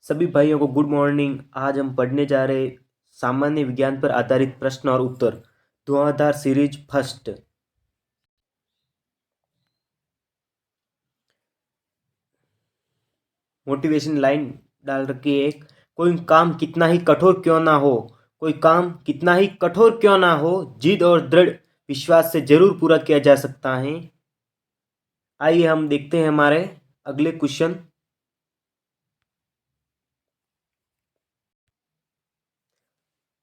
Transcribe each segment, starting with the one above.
सभी भाइयों को गुड मॉर्निंग। आज हम पढ़ने जा रहे सामान्य विज्ञान पर आधारित प्रश्न और उत्तर धुआंधार सीरीज फर्स्ट। मोटिवेशन लाइन डाल रखी है एक, कोई काम कितना ही कठोर क्यों ना हो, कोई काम कितना ही कठोर क्यों ना हो, जिद और दृढ़ विश्वास से जरूर पूरा किया जा सकता है। आइए हम देखते हैं हमारे अगले क्वेश्चन।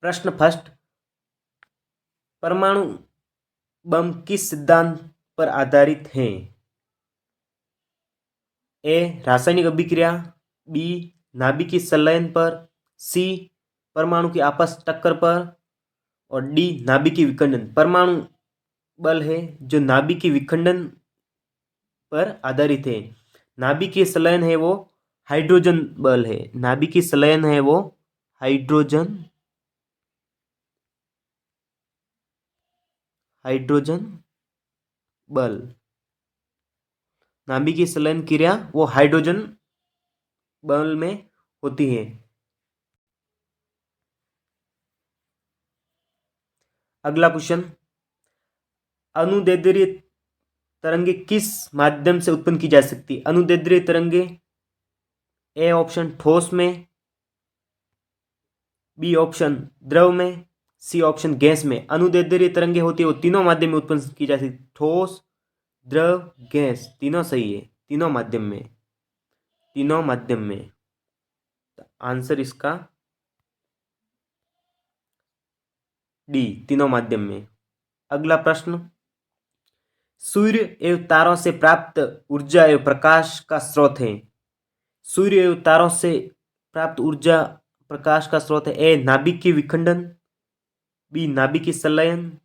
प्रश्न फर्स्ट, परमाणु बम किस सिद्धांत पर आधारित है? ए रासायनिक अभिक्रिया, बी नाभिकीय संलयन पर, सी परमाणु की आपस टक्कर पर और डी नाभिकीय विखंडन। परमाणु बल है जो नाभिकीय विखंडन पर आधारित है। नाभिकीय संलयन है वो हाइड्रोजन बल है। नाभिकीय संलयन है वो हाइड्रोजन हाइड्रोजन बल। नाभिकीय संलयन क्रिया वो हाइड्रोजन बल में होती है। अगला क्वेश्चन, अनुदैर्ध्य तरंगे किस माध्यम से उत्पन्न की जा सकती है? अनुदैर्ध्य तरंगे, ए ऑप्शन ठोस में, बी ऑप्शन द्रव में, सी ऑप्शन गैस में। अनुदैर्ध्य तरंगे होती है वो तीनों माध्यम में उत्पन्न की जा सकती, ठोस, द्रव, गैस, तीनों सही है। तीनों माध्यम में, तीनों माध्यम में। आंसर इसका डी, तीनों माध्यम में। अगला प्रश्न, सूर्य एवं तारों से प्राप्त ऊर्जा एवं प्रकाश का स्रोत है। सूर्य एवं तारों से प्राप्त ऊर्जा प्रकाश का स्रोत है। ए नाभिकीय विखंडन, बी नाभिकीय संलयन,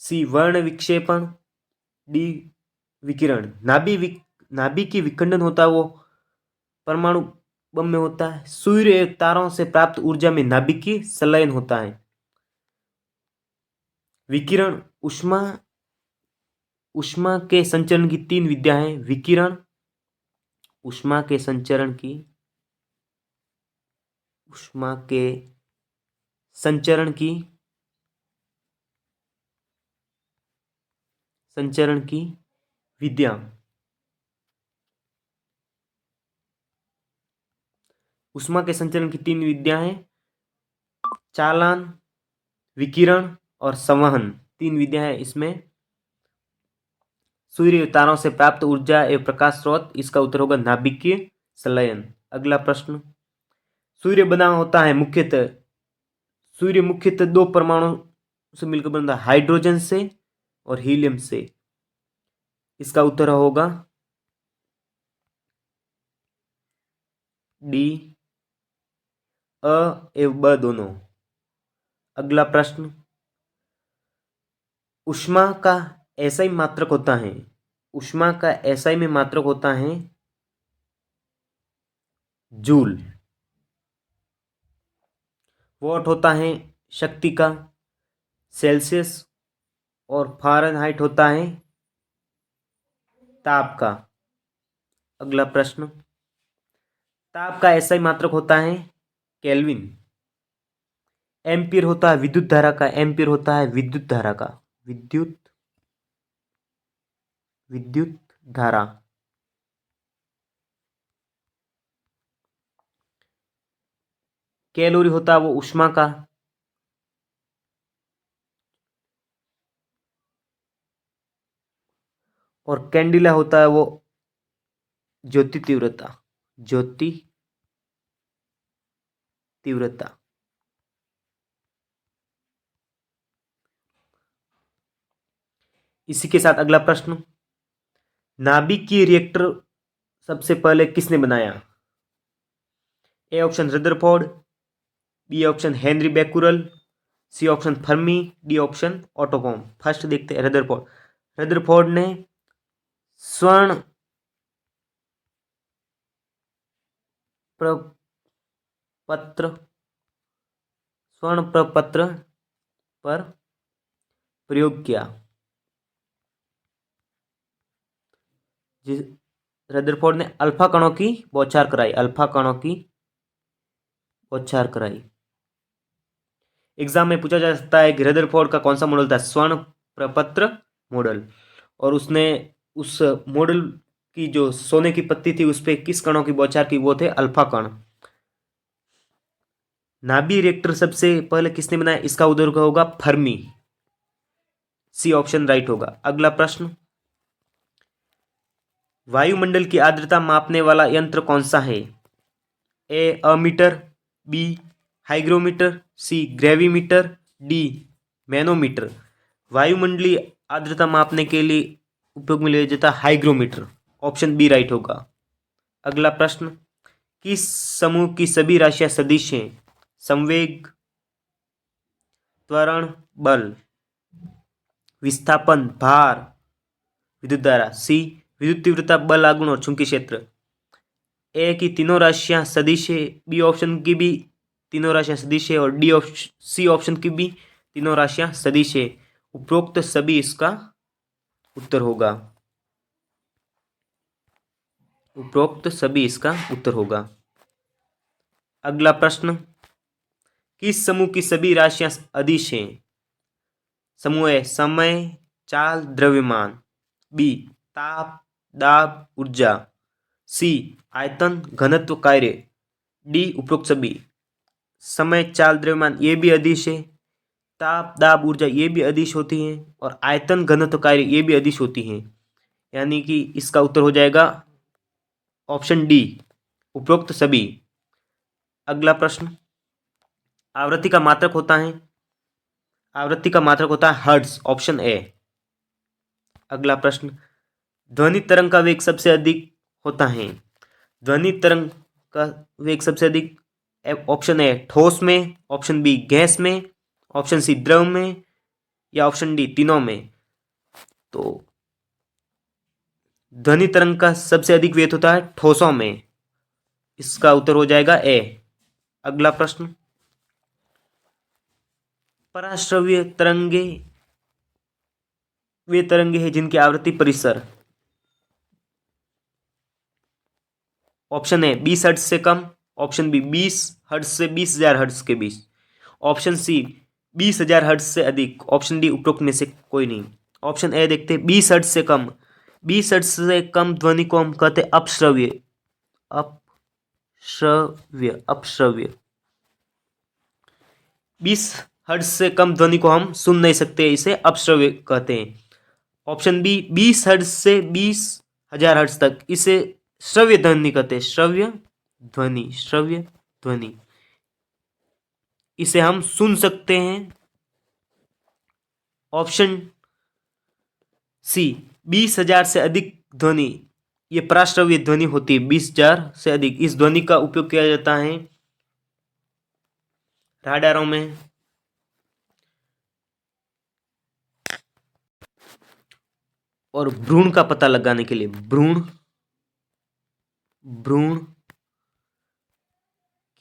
सी वर्ण विक्षेपण, डी विकिरण। नाभिकीय विखंडन होता है वो परमाणु बम में होता है। सूर्य एवं तारों से प्राप्त ऊर्जा में नाभिकीय संलयन होता है। विकिरण, ऊष्मा के संचरण की तीन विधियां हैं। विकिरण, ऊष्मा के संचरण की ऊष्मा के संचरण की संचरण की विधियां। ऊष्मा के संचरण की तीन विधियां हैं, चालन, विकिरण और संवहन। तीन विधियां हैं इसमें। सूर्य तारों से प्राप्त ऊर्जा एवं प्रकाश स्रोत, इसका उत्तर होगा नाभिकीय संलयन। अगला प्रश्न, सूर्य बना होता है मुख्यतः दो परमाणु से मिलकर बनता है, हाइड्रोजन से और हीलियम से। इसका उत्तर होगा डी, अ एवं ब दोनों। अगला प्रश्न, ऊष्मा का एसआई मात्रक होता है, ऊष्मा का एसआई में मात्रक होता है जूल। वॉट होता है शक्ति का सेल्सियस और फ़ारेनहाइट होता है ताप का। अगला प्रश्न, ताप का एसआई मात्रक होता है केल्विन। एम्पीयर होता है विद्युत धारा का, एम्पीयर होता है विद्युत धारा का, विद्युत धारा। कैलोरी होता है वो ऊष्मा का। और कैंडिला होता है वो ज्योति तीव्रता, ज्योति तीव्रता। इसी के साथ अगला प्रश्न, नाभिकीय रिएक्टर सबसे पहले किसने बनाया? A option Rutherford, B option Henri Becquerel, C option Fermi, D option ऑटोबॉम। फर्स्ट देखते हैं रदरफोर्ड। रदरफोर्ड ने स्वर्ण प्रपत्र स्वर्ण प्रपत्र पर प्रयोग किया, रदरफोर्ड ने अल्फा कणों की बौछार कराई, अल्फा कणों की बौछार कराई। एग्जाम में पूछा जा सकता है कि रदरफोर्ड का कौन सा मॉडल था, स्वर्ण प्रपत्र मॉडल, और उसने उस मॉडल की जो सोने की पत्ती थी उस पे किस कणों की बौछार की, वो थे अल्फा कण। नाभी रिएक्टर सबसे पहले किसने बनाया, इसका उत्तर होगा फर्मी, सी ऑप्शन राइट होगा। अगला प्रश्न, वायुमंडल की आर्द्रता मापने वाला यंत्र कौन सा है, ए अमीटर, बी हाइग्रोमीटर, सी ग्रेविमीटर, डी मैनोमीटर। वायुमंडलीय आर्द्रता मापने के लिए उपयोग में लिया जाता है हाइग्रोमीटर, ऑप्शन बी राइट होगा। अगला प्रश्न, किस समूह की सभी राशियां सदिश हैं, संवेग, त्वरण, बल, विस्थापन, भार, विद्युत धारा। सी विद्युत तीव्रता, बल आघूर्ण और चुंबकीय क्षेत्र। ए की तीनों राशियां सदिश है, बी ऑप्शन की भी तीनों राशियां सदिश है, और सी ऑप्शन की भी तीनों राशियां सदिश है। उपरोक्त सभी इसका उत्तर होगा, उपरोक्त सभी इसका उत्तर होगा। अगला प्रश्न, किस समूह की सभी राशियां अदिश हैं, समूह ए समय, चाल, द्रव्यमान, बी ताप, दाब, ऊर्जा, सी आयतन, घनत्व, कार्य, डी उपरोक्त सभी। समय, चाल, द्रव्यमान ये भी अदिश है, ताप, दाब, ऊर्जा ये भी अदिश होती हैं, और आयतन, घनत्व, कार्य ये भी अदिश होती हैं, यानी कि इसका उत्तर हो जाएगा ऑप्शन डी, उपरोक्त सभी। अगला प्रश्न, आवृत्ति का मात्रक होता है, आवृत्ति का मात्रक होता है हर्ट्ज, ऑप्शन ए। अगला प्रश्न, ध्वनि तरंग का वेग सबसे अधिक होता है, ध्वनि तरंग का वेग सबसे अधिक ऑप्शन ए ठोस में, ऑप्शन बी गैस में, ऑप्शन सी द्रव में, या ऑप्शन डी तीनों में। तो ध्वनि तरंग का सबसे अधिक वेग होता है ठोसों में, इसका उत्तर हो जाएगा ए। अगला प्रश्न, पराश्रव्य तरंगे वे तरंगे हैं जिनकी आवृत्ति परिसर, ऑप्शन ए 20 हर्ट्ज से कम, ऑप्शन बी 20 हर्ट्ज से 20,000 हर्ट्ज के बीच, ऑप्शन सी 20,000 हर्ट्ज से अधिक, ऑप्शन डी उपरोक्त में से कोई नहीं। ऑप्शन ए देखते हैं, 20 हर्ट्ज से कम, 20 हर्ट्ज से कम ध्वनि को हम कहते हैं अपश्रव्य, अपश्रव्य, अपश्रव्य। 20 हर्ट्ज से कम ध्वनि को हम सुन नहीं सकते, इसे अपश्रव्य कहते हैं। ऑप्शन बी 20 हर्ट्ज से 20,000 हर्ट्ज तक, इसे श्रव्य ध्वनि कहते हैं, श्रव्य ध्वनि, श्रव्य ध्वनि, इसे हम सुन सकते हैं। ऑप्शन सी 20,000 से अधिक ध्वनि, ये पराश्रव्य ध्वनि होती है, 20,000 से अधिक। इस ध्वनि का उपयोग किया जाता है राडारों में, और भ्रूण का पता लगाने के लिए, भ्रूण, भ्रूण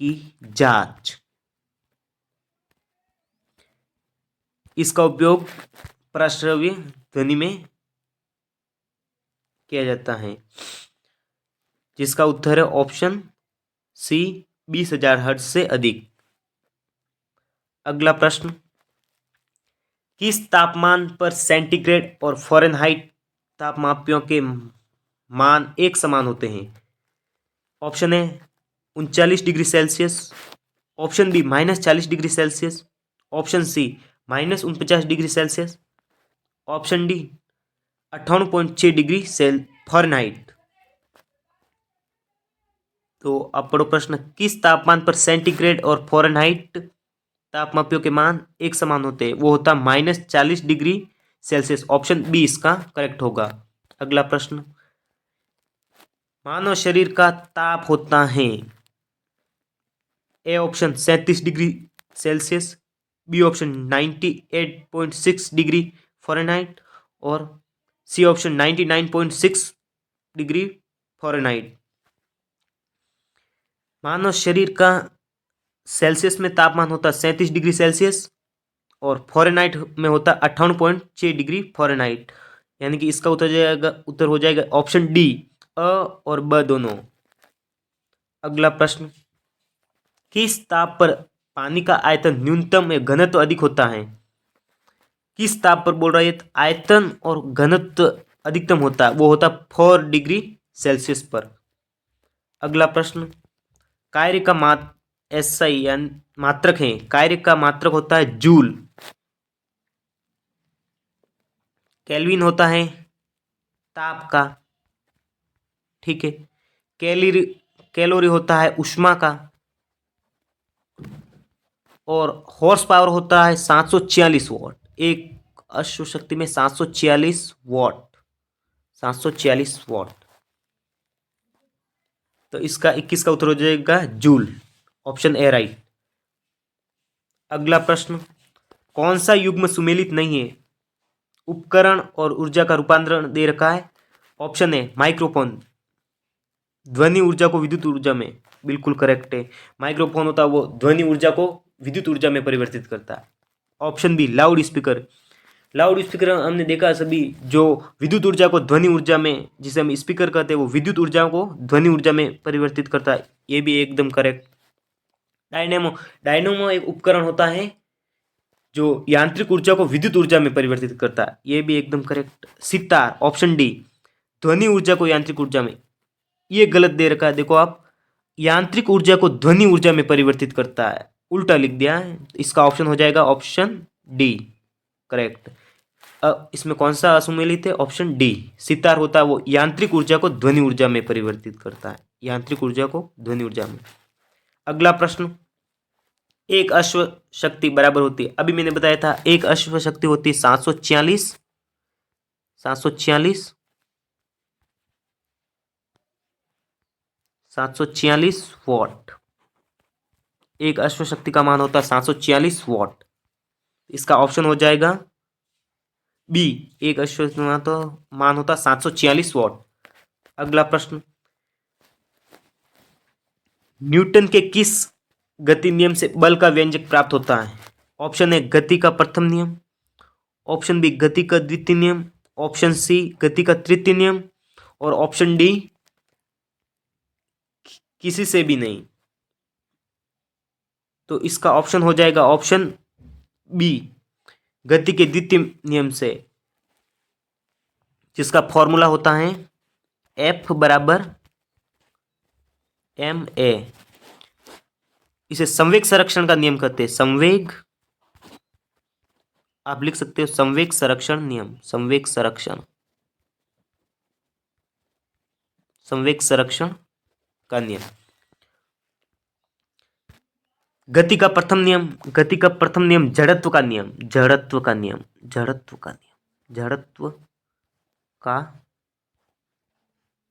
की जांच, इसका उपयोग पराश्रव्य ध्वनि में किया जाता है, जिसका उत्तर है ऑप्शन सी 20,000 हर्ट्ज से अधिक। अगला प्रश्न, किस तापमान पर सेंटीग्रेड और फ़ारेनहाइट तापमापियों के मान एक समान होते हैं? Option A 39 degree Celsius, option B -40 degree Celsius, option C -49 degree Celsius, option D 58.6 degree Fahrenheit. तो अब पढ़ो प्रश्न, किस तापमान पर सेंटीग्रेड और फ़ारेनहाइट तापमापियों के मान एक समान होते हैं? वो होता -40 डिग्री सेल्सियस, ऑप्शन बी इसका करेक्ट होगा। अगला प्रश्न, मानव शरीर का ताप होता है, A option 37 degree Celsius, B option 98.6 degree Fahrenheit, और सी ऑप्शन 99.6 डिग्री फ़ारेनहाइट। मानव शरीर का सेल्सियस में तापमान होता है 37 डिग्री सेल्सियस, और फ़ारेनहाइट में होता है 58.6 डिग्री फ़ारेनहाइट, यानी कि इसका उत्तर हो जाएगा ऑप्शन डी अ और ब दोनों। अगला प्रश्न, किस ताप पर पानी का आयतन न्यूनतम या घनत्व अधिक होता है? किस ताप पर बोल रहा है? आयतन और घनत्व अधिकतम होता है, वो होता 4 डिग्री सेल्सियस पर। अगला प्रश्न, कार्य का एसआई यानी मात्रक है, कार्य का मात्रक होता है जूल। केल्विन होता है ताप का, ठीक है। कैलोरी कैलोरी होता है ऊष्मा का, और हॉर्स पावर होता है 746 वॉट। एक अश्व शक्ति में 746 वॉट, 746 वॉट। तो इसका 21 का उत्तर हो जाएगा जूल, ऑप्शन ए राइट। अगला प्रश्न, कौन सा युग्म सुमेलित नहीं है? उपकरण और ऊर्जा का रूपांतरण दे रखा है। ऑप्शन ए माइक्रोफोन, ध्वनि ऊर्जा को विद्युत ऊर्जा में, बिल्कुल करेक्ट है। माइक्रोफोन होता है वो ध्वनि ऊर्जा को विद्युत ऊर्जा में परिवर्तित करता है। Option be loud speaker, loud speaker हमने देखा सभी, जो विद्युत ऊर्जा को ध्वनि ऊर्जा में, जिसे हम स्पीकर कहते हैं, वो विद्युत ऊर्जा को ध्वनि ऊर्जा में परिवर्तित करता है। ये भी एकदम करेक्ट। डायनेमो, डायनेमो एक उपकरण होता है जो यांत्रिक ऊर्जा को विद्युत ऊर्जा में परिवर्तित करता है। ये भी एकदम करेक्ट। सितार, ऑप्शन डी, ध्वनि ऊर्जा को यांत्रिक ऊर्जा में, ये गलत दे रखा है। देखो आप, यांत्रिक ऊर्जा को ध्वनि ऊर्जा में परिवर्तित करता है, उल्टा लिख दिया है। इसका ऑप्शन हो जाएगा ऑप्शन डी करेक्ट। अब इसमें कौन सा असुमेलित है? ऑप्शन डी, सितार होता है वो यांत्रिक ऊर्जा को ध्वनि ऊर्जा में परिवर्तित करता है, यांत्रिक ऊर्जा को ध्वनि ऊर्जा में। अगला प्रश्न, एक अश्व शक्ति बराबर होती है, अभी मैंने बताया था एक अश्व शक्ति होती है 746 746 वॉट। एक अश्व शक्ति का मान होता है 746 वॉट। इसका ऑप्शन हो जाएगा बी, एक अश्व तो मान होता 746 वॉट। अगला प्रश्न, न्यूटन के किस गति नियम से बल का व्यंजक प्राप्त होता है? ऑप्शन ए गति का प्रथम नियम, ऑप्शन बी गति का द्वितीय नियम, ऑप्शन सी गति का तृतीय नियम, और ऑप्शन डी किसी से भी नहीं। तो इसका ऑप्शन हो जाएगा ऑप्शन बी, गति के द्वितीय नियम से, जिसका फॉर्मूला होता है F बराबर ma। इसे संवेग संरक्षण का नियम कहते हैं। संवेग, आप लिख सकते हो संवेग संरक्षण नियम, संवेग संरक्षण का नियम। गति का प्रथम नियम, गति का प्रथम नियम जड़त्व का नियम, जड़त्व का नियम, जड़त्व का नियम, जड़त्व का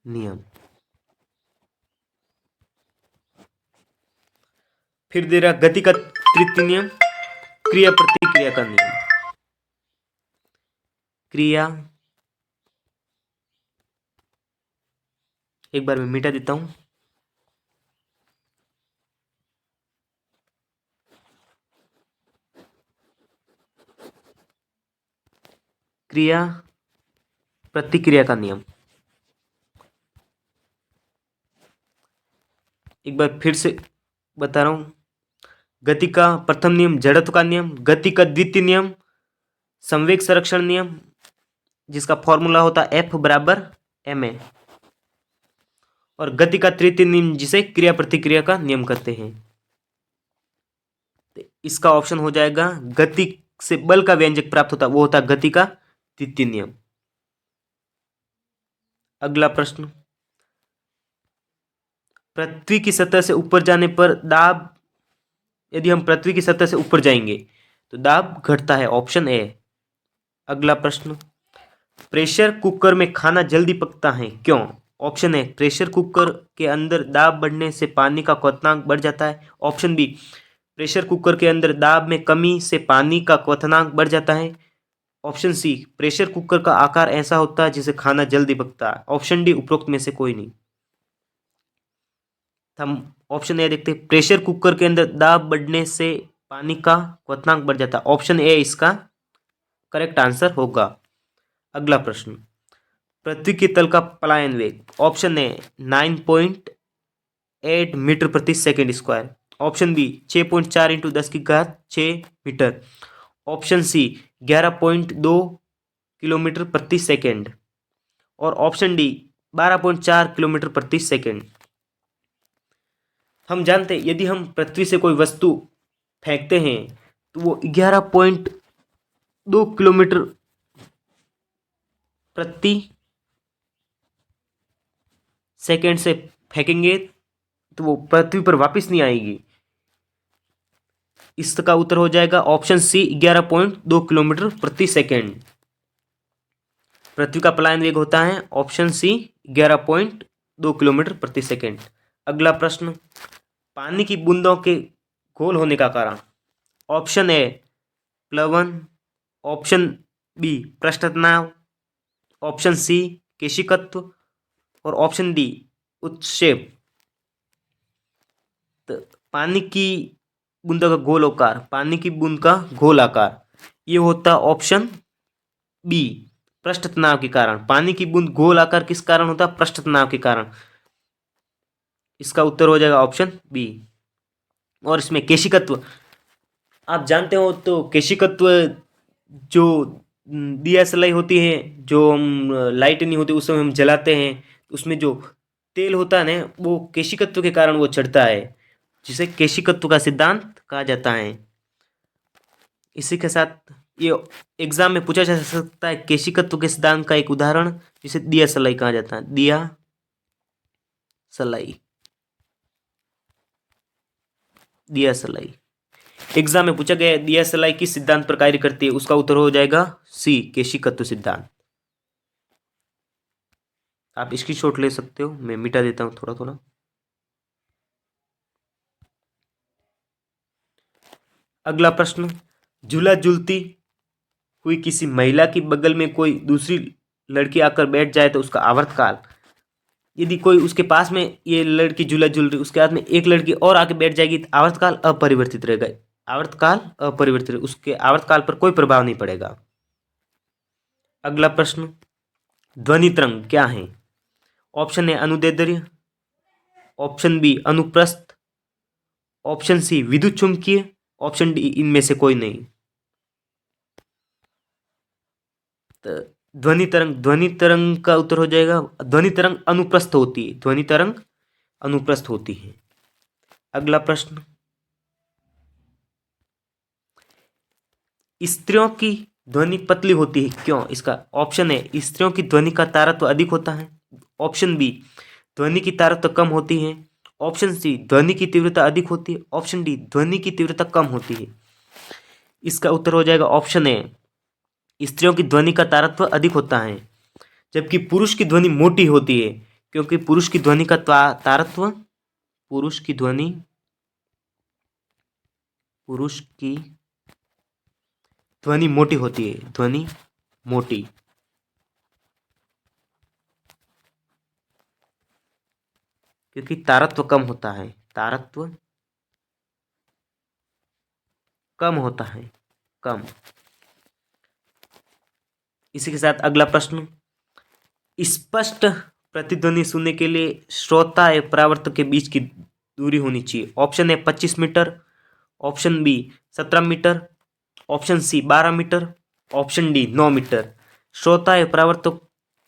नियम। फिर दे रहा गति का तृतीय नियम, क्रिया प्रतिक्रिया का नियम, क्रिया, एक बार मैं मिटा देता हूं, क्रिया प्रतिक्रिया का नियम। एक बार फिर से बता रहा हूं, गति का प्रथम नियम जड़त्व का नियम, गति का द्वितीय नियम संवेग संरक्षण नियम, जिसका फॉर्मूला होता है F बराबर ma, और गति का तृतीय नियम जिसे क्रिया प्रतिक्रिया का नियम कहते हैं। इसका ऑप्शन हो जाएगा गति से बल का व्यंजक प्राप्त होता, वो होता गति का द्वितीय नियम। अगला प्रश्न, पृथ्वी की सतह से ऊपर जाने पर दाब, यदि हम पृथ्वी की सतह से ऊपर जाएंगे तो दाब घटता है, ऑप्शन ए। अगला प्रश्न, प्रेशर कुकर में खाना जल्दी पकता है क्यों? ऑप्शन ए, प्रेशर कुकर के अंदर दाब बढ़ने से पानी का क्वथनांक बढ़ जाता है, ऑप्शन बी, प्रेशर कुकर के अंदर दाब में कमी से पानी का क्वथनांक बढ़ जाता है, ऑप्शन सी, प्रेशर कुकर का आकार ऐसा होता है जिससे खाना जल्दी पकता है, ऑप्शन डी उपरोक्त में से कोई नहीं। हम ऑप्शन ए देखते हैं, प्रेशर कुकर के अंदर दाब बढ़ने से पानी का क्वथनांक बढ़ जाता है, ऑप्शन ए इसका करेक्ट आंसर होगा। अगला प्रश्न, पृथ्वी के तल का पलायन वेग। ऑप्शन ए 9.8 मीटर प्रति second square. Option B 6.4 into 10⁶ metre. Option C 11.2 kilometre प्रति सेकेंड और ऑप्शन डी 12.4 किलोमीटर प्रति सेकेंड। हम जानते हैं यदि हम पृथ्वी से कोई वस्तु फेंकते हैं तो वो 11.2 किलोमीटर प्रति सेकेंड से फेंकेंगे तो वो पृथ्वी पर वापस नहीं आएगी। इसका उत्तर हो जाएगा ऑप्शन सी 11.2 किलोमीटर प्रति सेकेंड। पृथ्वी का पलायन वेग होता है ऑप्शन सी 11.2 किलोमीटर प्रति सेकेंड। अगला प्रश्न, पानी की बूंदों के गोल होने का कारण। ऑप्शन ए प्लवन, ऑप्शन बी पृष्ठ तनाव, ऑप्शन सी केशिकत्व और ऑप्शन डी उत्क्षेप। तो पानी की बूंदों का गोल आकार, पानी की बूंद का गोल आकार, ये होता ऑप्शन बी पृष्ठ तनाव के कारण। पानी की बूंद गोल आकार किस कारण होता है? पृष्ठ तनाव के कारण। इसका उत्तर हो जाएगा ऑप्शन बी। और इसमें केशिकत्व आप जानते हो तो केशिकत्व जो दिया सलाई होती है, जो हम लाइट नहीं होती उस समय हम जलाते हैं, उसमें जो तेल होता है ना वो केशिकत्व के कारण वो चढ़ता है, जिसे केशिकत्व का सिद्धांत कहा जाता है। इसी के साथ ये एग्जाम में पूछा जा सकता है केशिकत्व के सिद्धांत का एक उदाहरण, जिसे दिया सलाई कहा जाता है। दिया सलाई, दिया सलाई एग्जाम में पूछा गया दिया सलाई किस सिद्धांत पर कार्य करती है? उसका उत्तर हो जाएगा सी केशिकत्व सिद्धांत। आप इसकी शॉट ले सकते हो, मैं मिटा देता हूं थोड़ा थोड़ा। अगला प्रश्न, झूला झूलती हुई किसी महिला की बगल में कोई दूसरी लड़की आकर बैठ जाए तो उसका आवर्तकाल। यदि कोई उसके पास में ये लड़की झूला झूल रही, उसके हाथ में एक लड़की और आके बैठ जाएगी तो आवर्तकाल अपरिवर्तित रहेगा। आवर्तकाल अपरिवर्तित, उसके आवर्तकाल पर कोई प्रभाव नहीं पड़ेगा। अगला प्रश्न, ध्वनि तरंग क्या है? ऑप्शन ए अनुदैर्ध्य, ऑप्शन बी अनुप्रस्थ, ऑप्शन सी विद्युत चुंबकीय, ऑप्शन डी इनमें से कोई नहीं। तो ध्वनि तरंग का उत्तर हो जाएगा, ध्वनि तरंग अनुप्रस्थ होती है, ध्वनि तरंग अनुप्रस्थ होती है। अगला प्रश्न, स्त्रियों की ध्वनि पतली होती है क्यों? इसका ऑप्शन है स्त्रियों की ध्वनि का तारत्व अधिक होता है, ऑप्शन बी ध्वनि की तारत्व कम होती है, ऑप्शन सी ध्वनि की तीव्रता अधिक होती है, ऑप्शन डी ध्वनि की तीव्रता कम होती है। इसका उत्तर हो जाएगा ऑप्शन ए स्त्रियों की ध्वनि का तारत्व अधिक होता है, जबकि पुरुष की ध्वनि मोटी होती है, क्योंकि पुरुष की ध्वनि का तारत्व, पुरुष की ध्वनि मोटी होती है, ध्वनि मोटी, क्योंकि तारत्व कम होता है, तारत्व कम होता है, कम। इसी के साथ अगला प्रश्न, स्पष्ट प्रतिध्वनि सुनने के लिए श्रोता एवं परावर्तक के बीच की दूरी होनी चाहिए। Option A 25 metre, option B 17 metre, option C 12 metre, option D 9 metre. श्रोता एवं परावर्तक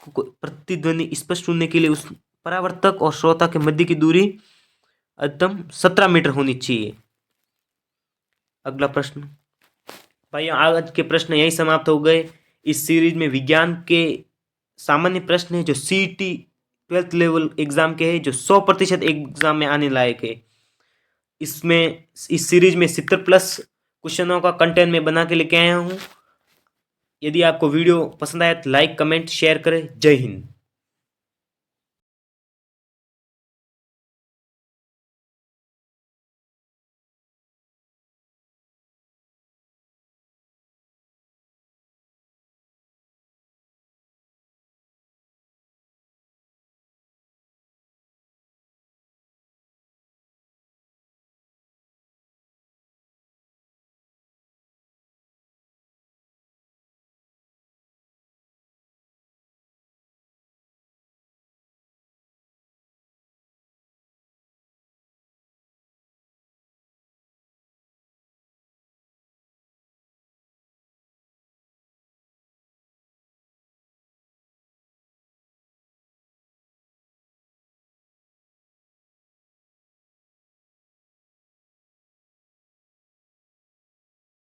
को प्रतिध्वनि स्पष्ट सुनने के लिए उस परावर्तक और श्रोता के मध्य की दूरी अधिकतम 17 मीटर होनी चाहिए। अगला प्रश्न, भाई आज के प्रश्न यही समाप्त हो गए। इस सीरीज में विज्ञान के सामान्य प्रश्न है जो CET 12th लेवल एग्जाम के हैं, जो 100% एग्जाम में आने लायक है। इसमें इस सीरीज में 70+ क्वेश्चनों का कंटेंट मैं बना के लेके आया हूँ। यदि आपको वीडियो पसंद आया तो लाइक कमेंट शेयर करें। जय हिंद।